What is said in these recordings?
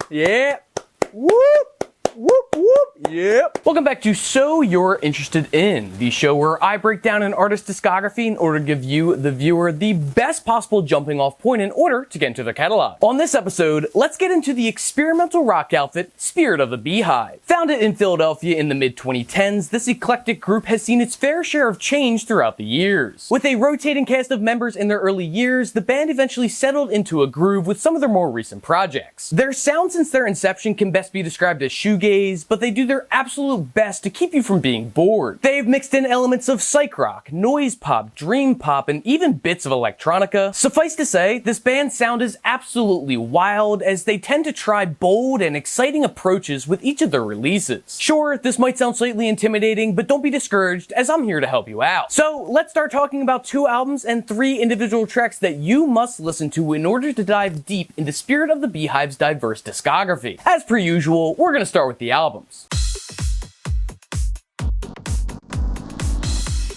Yeah. Whoop. Whoop, whoop, yep. Welcome back to So You're Interested In, the show where I break down an artist's discography in order to give you, the viewer, the best possible jumping off point in order to get into their catalog. On this episode, let's get into the experimental rock outfit, Spirit of the Beehive. Founded in Philadelphia in the mid-2010s, this eclectic group has seen its fair share of change throughout the years. With a rotating cast of members in their early years, the band eventually settled into a groove with some of their more recent projects. Their sound since their inception can best be described as shoegaze, but they do their absolute best to keep you from being bored. They've mixed in elements of psych rock, noise pop, dream pop, and even bits of electronica. Suffice to say, this band's sound is absolutely wild, as they tend to try bold and exciting approaches with each of their releases. Sure, this might sound slightly intimidating, but don't be discouraged, as I'm here to help you out. So let's start talking about 2 albums and 3 individual tracks that you must listen to in order to dive deep into Spirit of the Beehive's diverse discography. As per usual, we're gonna start with the albums.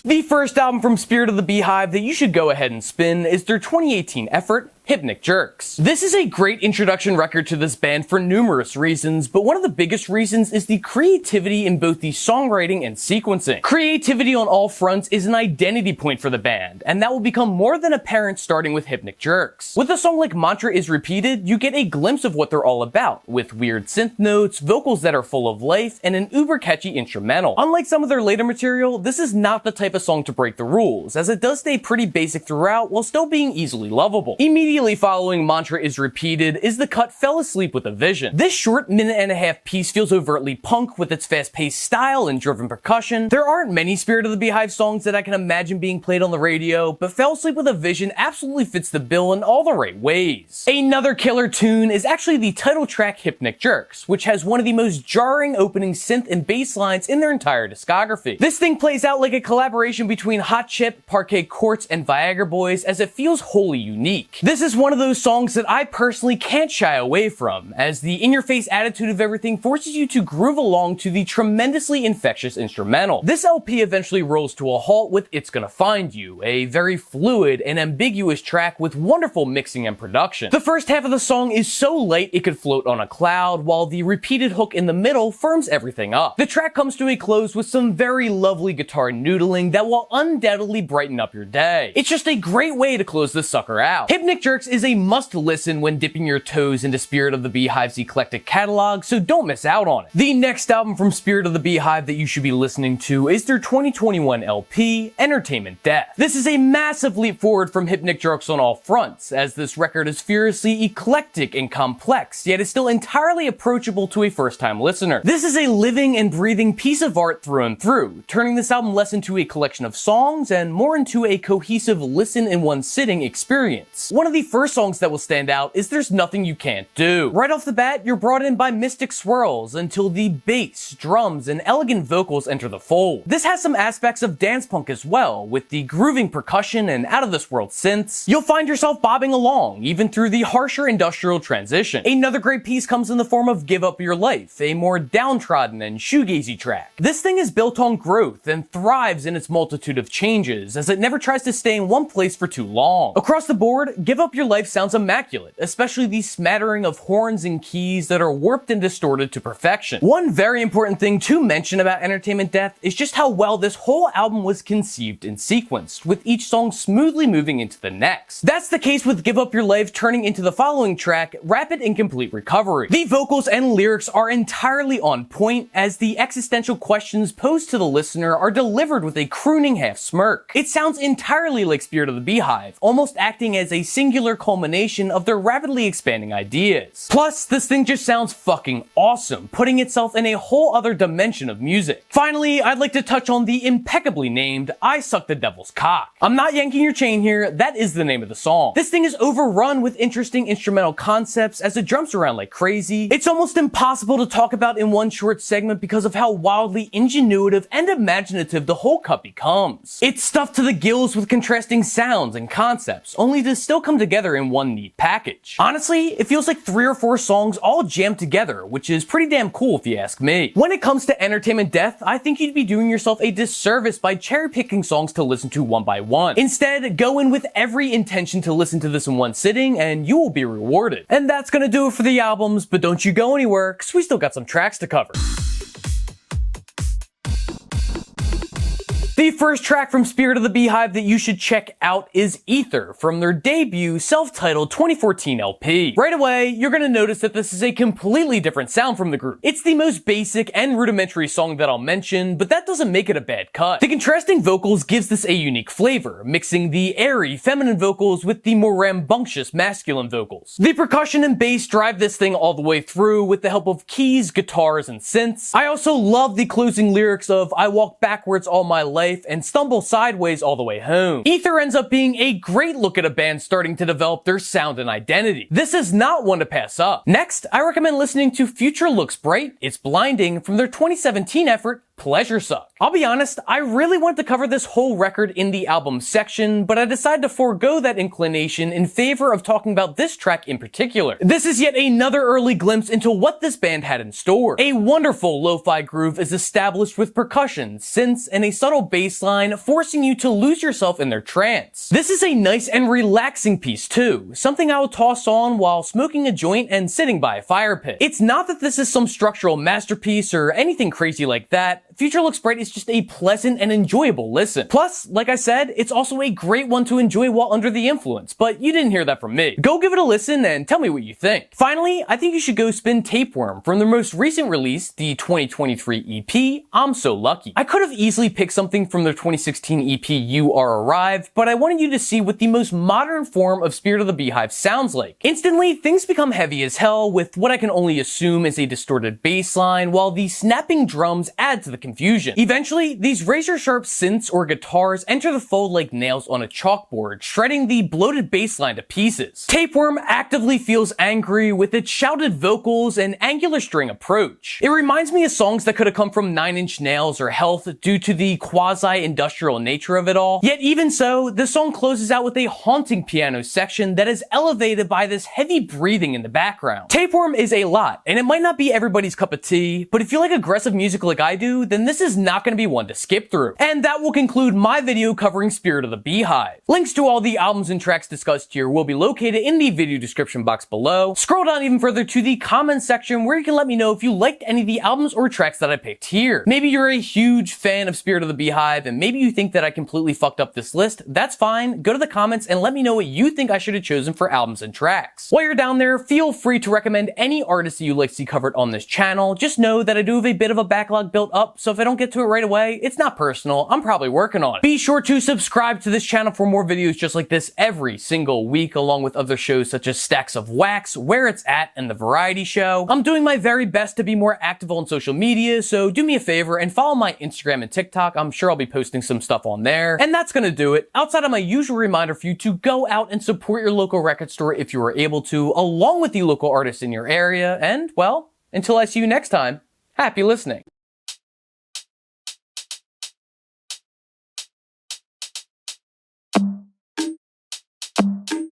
The first album from Spirit of the Beehive that you should go ahead and spin is their 2018 effort, Hypnic Jerks. This is a great introduction record to this band for numerous reasons, but one of the biggest reasons is the creativity in both the songwriting and sequencing. Creativity on all fronts is an identity point for the band, and that will become more than apparent starting with Hypnic Jerks. With a song like Mantra is Repeated, you get a glimpse of what they're all about, with weird synth notes, vocals that are full of life, and an uber catchy instrumental. Unlike some of their later material, this is not the type of song to break the rules, as it does stay pretty basic throughout while still being easily lovable. Immediately following Mantra is Repeated is the cut Fell Asleep with a Vision. This short minute-and-a-half piece feels overtly punk with its fast-paced style and driven percussion. There aren't many Spirit of the Beehive songs that I can imagine being played on the radio, but Fell Asleep with a Vision absolutely fits the bill in all the right ways. Another killer tune is actually the title track Hypnic Jerks, which has one of the most jarring opening synth and bass lines in their entire discography. This thing plays out like a collaboration between Hot Chip, Parquet Courts, and Viagra Boys, as it feels wholly unique. This is one of those songs that I personally can't shy away from, as the in-your-face attitude of everything forces you to groove along to the tremendously infectious instrumental. This LP eventually rolls to a halt with It's Gonna Find You, a very fluid and ambiguous track with wonderful mixing and production. The first half of the song is so light it could float on a cloud, while the repeated hook in the middle firms everything up. The track comes to a close with some very lovely guitar noodling that will undoubtedly brighten up your day. It's just a great way to close this sucker out. Hypnic Jerks is a must listen when dipping your toes into Spirit of the Beehive's eclectic catalog, so don't miss out on it. The next album from Spirit of the Beehive that you should be listening to is their 2021 LP, Entertainment Death. This is a massive leap forward from Hypnic Jerks on all fronts, as this record is furiously eclectic and complex, yet is still entirely approachable to a first-time listener. This is a living and breathing piece of art through and through, turning this album less into a collection of songs and more into a cohesive listen-in-one-sitting experience. One of the first songs that will stand out is There's Nothing You Can't Do. Right off the bat, you're brought in by mystic swirls until the bass, drums, and elegant vocals enter the fold. This has some aspects of dance punk as well, with the grooving percussion and out-of-this-world synths. You'll find yourself bobbing along, even through the harsher industrial transition. Another great piece comes in the form of Give Up Your Life, a more downtrodden and shoegazy track. This thing is built on growth and thrives in its multitude of changes, as it never tries to stay in one place for too long. Across the board, Give Up Your Life sounds immaculate, especially the smattering of horns and keys that are warped and distorted to perfection. One very important thing to mention about Entertainment Death is just how well this whole album was conceived and sequenced, with each song smoothly moving into the next. That's the case with Give Up Your Life turning into the following track, Rapid and Complete Recovery. The vocals and lyrics are entirely on point, as the existential questions posed to the listener are delivered with a crooning half smirk. It sounds entirely like Spirit of the Beehive, almost acting as a singular culmination of their rapidly expanding ideas. Plus, this thing just sounds fucking awesome, putting itself in a whole other dimension of music. Finally, I'd like to touch on the impeccably named I Suck the Devil's Cock. I'm not yanking your chain here, that is the name of the song. This thing is overrun with interesting instrumental concepts as it jumps around like crazy. It's almost impossible to talk about in one short segment because of how wildly ingenuitive and imaginative the whole cut becomes. It's stuffed to the gills with contrasting sounds and concepts, only to still come together together in one neat package. Honestly, it feels like 3 or 4 songs all jammed together, which is pretty damn cool if you ask me. When it comes to entertainment death, I think you'd be doing yourself a disservice by cherry-picking songs to listen to one by one. Instead, go in with every intention to listen to this in one sitting, and you will be rewarded. And that's gonna do it for the albums, but don't you go anywhere, cause we still got some tracks to cover. The first track from Spirit of the Beehive that you should check out is Ether from their debut self-titled 2014 LP. Right away, you're gonna notice that this is a completely different sound from the group. It's the most basic and rudimentary song that I'll mention, but that doesn't make it a bad cut. The contrasting vocals gives this a unique flavor, mixing the airy feminine vocals with the more rambunctious masculine vocals. The percussion and bass drive this thing all the way through with the help of keys, guitars, and synths. I also love the closing lyrics of "I walk backwards all my life and stumble sideways all the way home." Ether ends up being a great look at a band starting to develop their sound and identity. This is not one to pass up. Next, I recommend listening to Future Looks Bright, It's Blinding from their 2017 effort, Pleasure Suck. I'll be honest, I really wanted to cover this whole record in the album section, but I decided to forego that inclination in favor of talking about this track in particular. This is yet another early glimpse into what this band had in store. A wonderful lo-fi groove is established with percussion, synths, and a subtle bass line, forcing you to lose yourself in their trance. This is a nice and relaxing piece too, something I will toss on while smoking a joint and sitting by a fire pit. It's not that this is some structural masterpiece or anything crazy like that. Future Looks Bright is just a pleasant and enjoyable listen. Plus, like I said, it's also a great one to enjoy while under the influence, but you didn't hear that from me. Go give it a listen and tell me what you think. Finally, I think you should go spin Tapeworm from their most recent release, the 2023 EP, I'm So Lucky. I could have easily picked something from their 2016 EP, You Are Arrived, but I wanted you to see what the most modern form of Spirit of the Beehive sounds like. Instantly, things become heavy as hell with what I can only assume is a distorted bass line, while the snapping drums add to the confusion. Eventually, these razor-sharp synths or guitars enter the fold like nails on a chalkboard, shredding the bloated bass line to pieces. Tapeworm actively feels angry with its shouted vocals and angular string approach. It reminds me of songs that could have come from Nine Inch Nails or Health due to the quasi-industrial nature of it all. Yet even so, the song closes out with a haunting piano section that is elevated by this heavy breathing in the background. Tapeworm is a lot, and it might not be everybody's cup of tea, but if you like aggressive music like I do, then this is not going to be one to skip through. And that will conclude my video covering Spirit of the Beehive. Links to all the albums and tracks discussed here will be located in the video description box below. Scroll down even further to the comments section where you can let me know if you liked any of the albums or tracks that I picked here. Maybe you're a huge fan of Spirit of the Beehive and maybe you think that I completely fucked up this list. That's fine. Go to the comments and let me know what you think I should have chosen for albums and tracks. While you're down there, feel free to recommend any artists that you'd like to see covered on this channel. Just know that I do have a bit of a backlog built up, so if I don't get to it right away, it's not personal. I'm probably working on it. Be sure to subscribe to this channel for more videos just like this every single week, along with other shows such as Stacks of Wax, Where It's At, and The Variety Show. I'm doing my very best to be more active on social media, so do me a favor and follow my Instagram and TikTok. I'm sure I'll be posting some stuff on there. And that's gonna do it. Outside of my usual reminder for you to go out and support your local record store if you are able to, along with the local artists in your area. And, well, until I see you next time, happy listening.